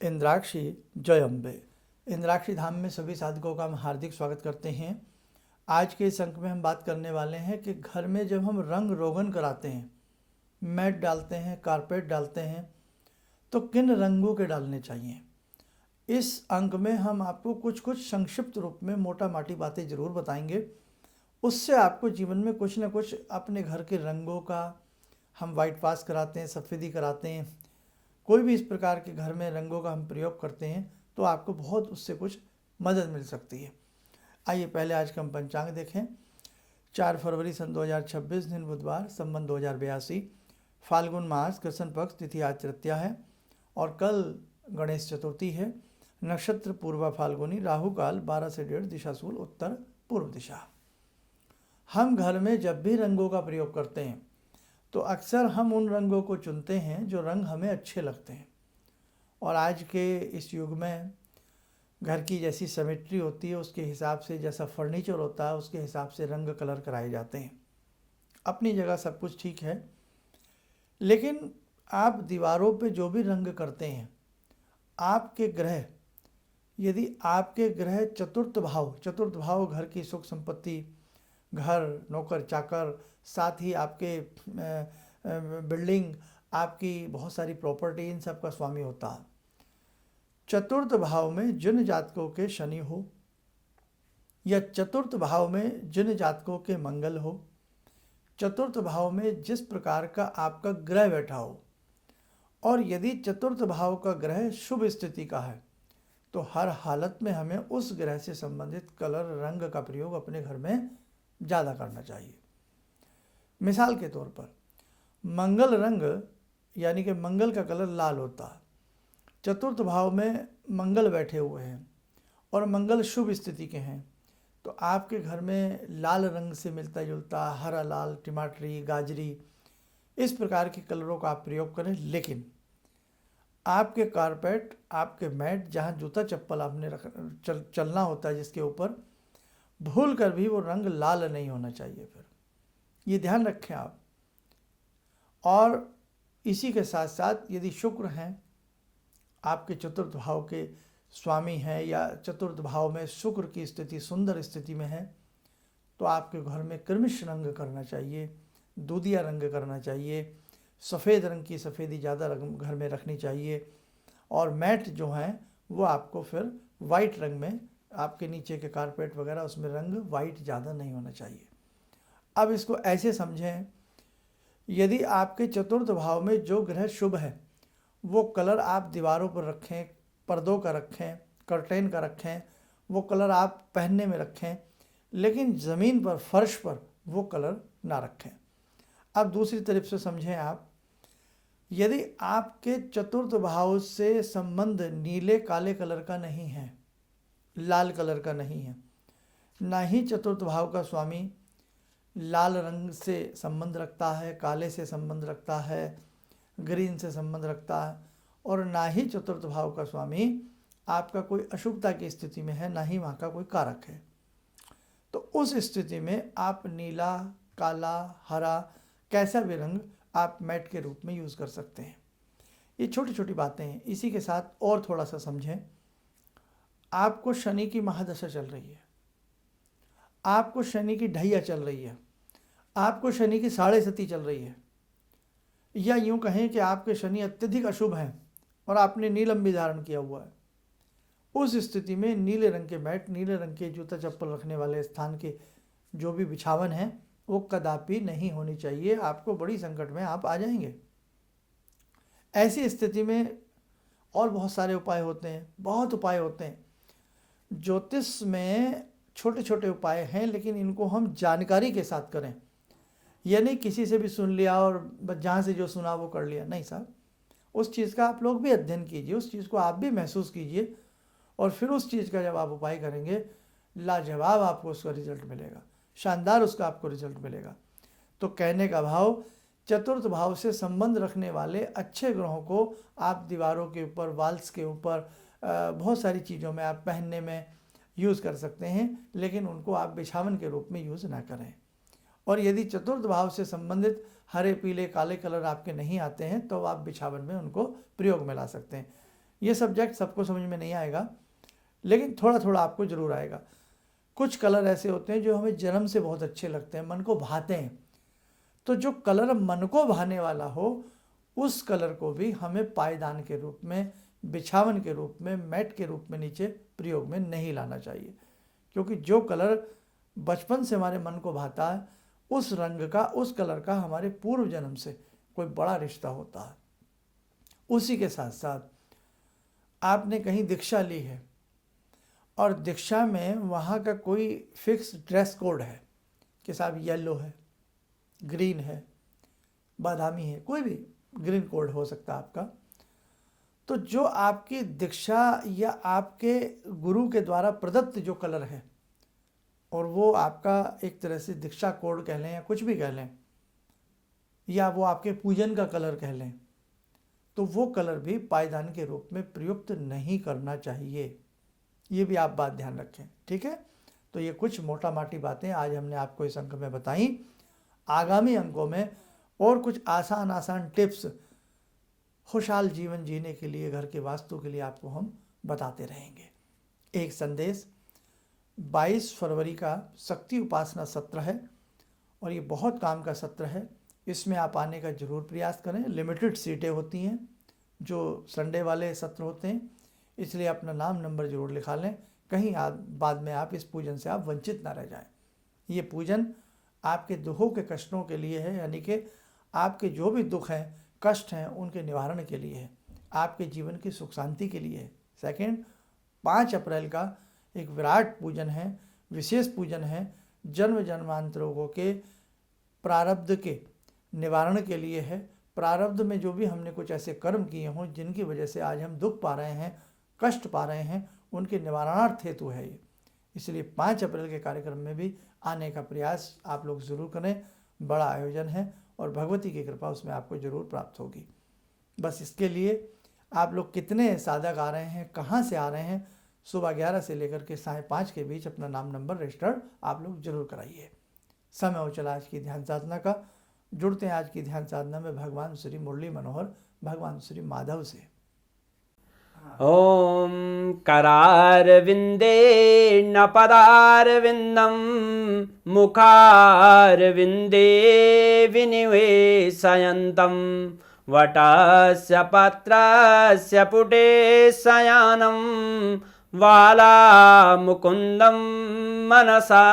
इंद्राक्षी जय अम्बे। इंद्राक्षी धाम में सभी साधकों का हम हार्दिक स्वागत करते हैं। आज के इस अंक में हम बात करने वाले हैं कि घर में जब हम रंग रोगन कराते हैं, मैट डालते हैं, कारपेट डालते हैं, तो किन रंगों के डालने चाहिए। इस अंक में हम आपको कुछ कुछ संक्षिप्त रूप में मोटा माटी बातें ज़रूर बताएंगे। उससे आपको जीवन में कुछ ना कुछ अपने घर के रंगों का, हम वाइट वाश कराते हैं, सफ़ेदी कराते हैं, कोई भी इस प्रकार के घर में रंगों का हम प्रयोग करते हैं तो आपको बहुत उससे कुछ मदद मिल सकती है। आइए पहले आज का हम पंचांग देखें। 4 फरवरी सन 2026, दिन बुधवार, संवत 2082, फाल्गुन मास, कृष्ण पक्ष, तिथि आज तृतीया है और कल गणेश चतुर्थी है। नक्षत्र पूर्वा फाल्गुनी, राहु काल 12 से 1:30, दिशाशूल उत्तर पूर्व दिशा। हम घर में जब भी रंगों का प्रयोग करते हैं तो अक्सर हम उन रंगों को चुनते हैं जो रंग हमें अच्छे लगते हैं। और आज के इस युग में घर की जैसी सिमेट्री होती है, उसके हिसाब से जैसा फर्नीचर होता है, उसके हिसाब से रंग कलर कराए जाते हैं। अपनी जगह सब कुछ ठीक है, लेकिन आप दीवारों पे जो भी रंग करते हैं, आपके ग्रह, यदि आपके ग्रह चतुर्थ भाव घर की सुख संपत्ति, घर, नौकर चाकर, साथ ही आपके बिल्डिंग, आपकी बहुत सारी प्रॉपर्टी, इन सब का स्वामी होता है। चतुर्थ भाव में जिन जातकों के शनि हो या चतुर्थ भाव में जिन जातकों के मंगल हो, चतुर्थ भाव में जिस प्रकार का आपका ग्रह बैठा हो, और यदि चतुर्थ भाव का ग्रह शुभ स्थिति का है तो हर हालत में हमें उस ग्रह से संबंधित कलर, रंग का प्रयोग अपने घर में ज़्यादा करना चाहिए। मिसाल के तौर पर मंगल रंग यानी कि मंगल का कलर लाल होता है। चतुर्थ भाव में मंगल बैठे हुए हैं और मंगल शुभ स्थिति के हैं तो आपके घर में लाल रंग से मिलता जुलता हरा लाल, टमाटरी, गाजरी, इस प्रकार के कलरों का आप प्रयोग करें। लेकिन आपके कारपेट, आपके मैट, जहाँ जूता चप्पल आपने चलना होता है जिसके ऊपर, भूल कर भी वो रंग लाल नहीं होना चाहिए। फिर ये ध्यान रखें आप। और इसी के साथ साथ यदि शुक्र हैं, आपके चतुर्थ भाव के स्वामी हैं, या चतुर्थ भाव में शुक्र की स्थिति सुंदर स्थिति में है, तो आपके घर में कृमिश रंग करना चाहिए, दूधिया रंग करना चाहिए, सफ़ेद रंग की सफ़ेदी ज़्यादा घर में रखनी चाहिए। और मैट जो हैं वो आपको फिर वाइट रंग में, आपके नीचे के कारपेट वगैरह, उसमें रंग वाइट ज़्यादा नहीं होना चाहिए। अब इसको ऐसे समझें, यदि आपके चतुर्थ भाव में जो ग्रह शुभ है वो कलर आप दीवारों पर रखें, पर्दों का रखें, कर्टेन का रखें, वो कलर आप पहनने में रखें, लेकिन ज़मीन पर, फर्श पर वो कलर ना रखें। अब दूसरी तरफ से समझें आप, यदि आपके चतुर्थ भाव से संबंध नीले काले कलर का नहीं है, लाल कलर का नहीं है, ना ही चतुर्थ भाव का स्वामी लाल रंग से संबंध रखता है, काले से संबंध रखता है, ग्रीन से संबंध रखता है, और ना ही चतुर्थ भाव का स्वामी आपका कोई अशुभता की स्थिति में है, ना ही वहाँ का कोई कारक है, तो उस स्थिति में आप नीला, काला, हरा, कैसा भी रंग आप मैट के रूप में यूज़ कर सकते हैं। ये छोटी छोटी बातें हैं। इसी के साथ और थोड़ा सा समझें, आपको शनि की महादशा चल रही है, आपको शनि की ढैया चल रही है, आपको शनि की साढ़े सती चल रही है, या यूँ कहें कि आपके शनि अत्यधिक अशुभ हैं और आपने नीलम भी धारण किया हुआ है। उस स्थिति में नीले रंग के मैट, नीले रंग के जूता चप्पल रखने वाले स्थान के जो भी बिछावन हैं वो कदापि नहीं होनी चाहिए। आपको बड़ी संकट में आप आ जाएंगे। ऐसी स्थिति में और बहुत सारे उपाय होते हैं, बहुत उपाय होते हैं। ज्योतिष में छोटे छोटे उपाय हैं, लेकिन इनको हम जानकारी के साथ करें। यानी किसी से भी सुन लिया और जहाँ से जो सुना वो कर लिया, नहीं साहब। उस चीज़ का आप लोग भी अध्ययन कीजिए, उस चीज़ को आप भी महसूस कीजिए, और फिर उस चीज़ का जब आप उपाय करेंगे, लाजवाब आपको उसका रिजल्ट मिलेगा, शानदार उसका आपको रिजल्ट मिलेगा। तो कहने का भाव, चतुर्थ भाव से संबंध रखने वाले अच्छे ग्रहों को आप दीवारों के ऊपर, वाल्स के ऊपर, बहुत सारी चीज़ों में आप पहनने में यूज़ कर सकते हैं, लेकिन उनको आप बिछावन के रूप में यूज़ ना करें। और यदि चतुर्थ भाव से संबंधित हरे, पीले, काले कलर आपके नहीं आते हैं तो आप बिछावन में उनको प्रयोग में ला सकते हैं। ये सब्जेक्ट सबको समझ में नहीं आएगा, लेकिन थोड़ा थोड़ा आपको ज़रूर आएगा। कुछ कलर ऐसे होते हैं जो हमें जन्म से बहुत अच्छे लगते हैं, मन को भाते हैं। तो जो कलर मन को भाने वाला हो, उस कलर को भी हमें पायदान के रूप में, बिछावन के रूप में, मैट के रूप में नीचे प्रयोग में नहीं लाना चाहिए। क्योंकि जो कलर बचपन से हमारे मन को भाता है, उस रंग का, उस कलर का हमारे पूर्व जन्म से कोई बड़ा रिश्ता होता है। उसी के साथ साथ आपने कहीं दीक्षा ली है और दीक्षा में वहाँ का कोई फिक्स ड्रेस कोड है कि साहब येलो है, ग्रीन है, बादामी है, कोई भी ग्रीन कोड हो सकता है आपका। तो जो आपकी दीक्षा या आपके गुरु के द्वारा प्रदत्त जो कलर है, और वो आपका एक तरह से दीक्षा कोड कह लें या कुछ भी कह लें, या वो आपके पूजन का कलर कह लें, तो वो कलर भी पायदान के रूप में प्रयुक्त नहीं करना चाहिए। ये भी आप बात ध्यान रखें, ठीक है। तो ये कुछ मोटा माटी बातें आज हमने आपको इस अंक में बताई। आगामी अंकों में और कुछ आसान टिप्स खुशहाल जीवन जीने के लिए, घर के वास्तु के लिए आपको हम बताते रहेंगे। एक संदेश, 22 फरवरी का शक्ति उपासना सत्र है और ये बहुत काम का सत्र है। इसमें आप आने का जरूर प्रयास करें। लिमिटेड सीटें होती हैं जो संडे वाले सत्र होते हैं, इसलिए अपना नाम नंबर जरूर लिखा लें, कहीं बाद में आप इस पूजन से आप वंचित ना रह जाएं। ये पूजन आपके दुखों के कष्टों के लिए है, यानी कि आपके जो भी दुख हैं, कष्ट हैं, उनके निवारण के लिए है, आपके जीवन की सुख शांति के लिए है। सेकंड, 5 अप्रैल का एक विराट पूजन है, विशेष पूजन है, जन्म जन्मांतरों के प्रारब्ध के निवारण के लिए है। प्रारब्ध में जो भी हमने कुछ ऐसे कर्म किए हों जिनकी वजह से आज हम दुख पा रहे हैं, कष्ट पा रहे हैं, उनके निवारणार्थ हेतु है ये। इसलिए 5 अप्रैल के कार्यक्रम में भी आने का प्रयास आप लोग ज़रूर करें। बड़ा आयोजन है और भगवती की कृपा उसमें आपको ज़रूर प्राप्त होगी। बस इसके लिए आप लोग कितने साधक आ रहे हैं, कहाँ से आ रहे हैं, सुबह 11 से लेकर के 5:30 के बीच अपना नाम नंबर रजिस्टर्ड आप लोग जरूर कराइए। समय हो चला आज की ध्यान साधना का। जुड़ते हैं आज की ध्यान साधना में भगवान श्री मुरली मनोहर, भगवान श्री माधव से। ओम करारविंदे न पदारविंदम मुखारविंदे विनिवेशयन्तं वटस्य पत्रस्य पुटे शयानं बालामुकुन्दं मनसा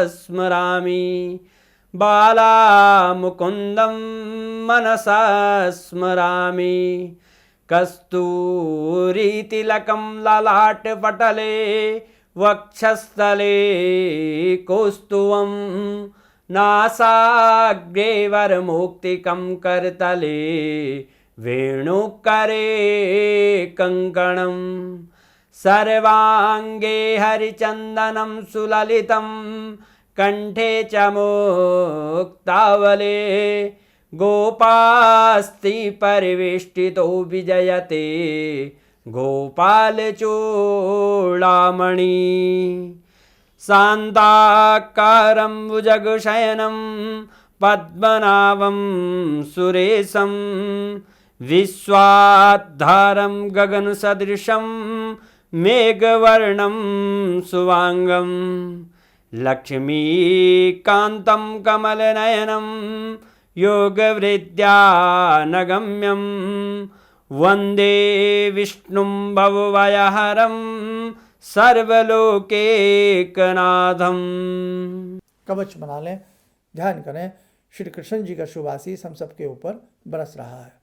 स्मरामि, बालामुकुन्दं मनसा स्मरामि। कस्तूरीतिलकं ललाटपटले वक्षस्थले कौस्तुभं नासाग्रे वरमुक्तिकं करतले वेणुकरे कङ्कणं सर्वाङ्गे हरिचन्दनं सुललितं कंठे च मुक्तावले गोपास्ति परिवेष्टितो विजयते गोपालचूडामणि शान्ताकारं भुजगशयनं पद्मनाभं सुरेशं विश्वाधारं गगनसदृशं मेघवर्णं शुभांगं लक्ष्मीकान्तं कमलनयनं योगवृद्ध्यानगम्यं वन्दे विष्णुं भवभयहरं सर्वलोकैकनाथं। कवच बना लें, ध्यान करें, श्री कृष्ण जी का शुभ आशीष हम सबके ऊपर बरस रहा है।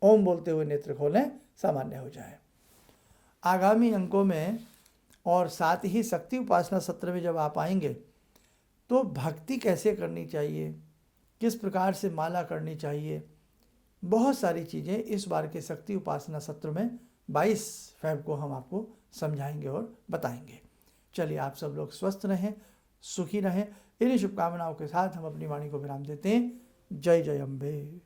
ओम बोलते हुए नेत्र खोलें, सामान्य हो जाए। आगामी अंकों में और साथ ही शक्ति उपासना सत्र में जब आप आएंगे तो भक्ति कैसे करनी चाहिए, किस प्रकार से माला करनी चाहिए, बहुत सारी चीज़ें इस बार के शक्ति उपासना सत्र में 22 फ़रवरी को हम आपको समझाएंगे और बताएंगे। चलिए, आप सब लोग स्वस्थ रहें, सुखी रहें। इन्हीं शुभकामनाओं के साथ हम अपनी वाणी को विराम देते हैं। जय जय अम्बे।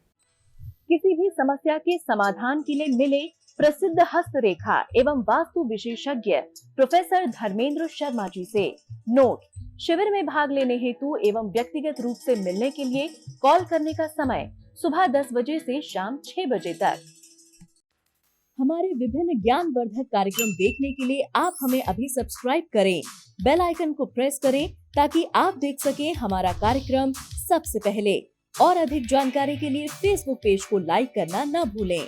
किसी भी समस्या के समाधान के लिए मिले प्रसिद्ध हस्तरेखा एवं वास्तु विशेषज्ञ प्रोफेसर धर्मेंद्र शर्मा जी से। नोट: शिविर में भाग लेने हेतु एवं व्यक्तिगत रूप से मिलने के लिए कॉल करने का समय सुबह 10 बजे से शाम 6 बजे तक। हमारे विभिन्न ज्ञानवर्धक कार्यक्रम देखने के लिए आप हमें अभी सब्सक्राइब करें, बेल आइकन को प्रेस करें ताकि आप देख सकें हमारा कार्यक्रम सबसे पहले। और अधिक जानकारी के लिए फेसबुक पेज को लाइक करना न भूलें।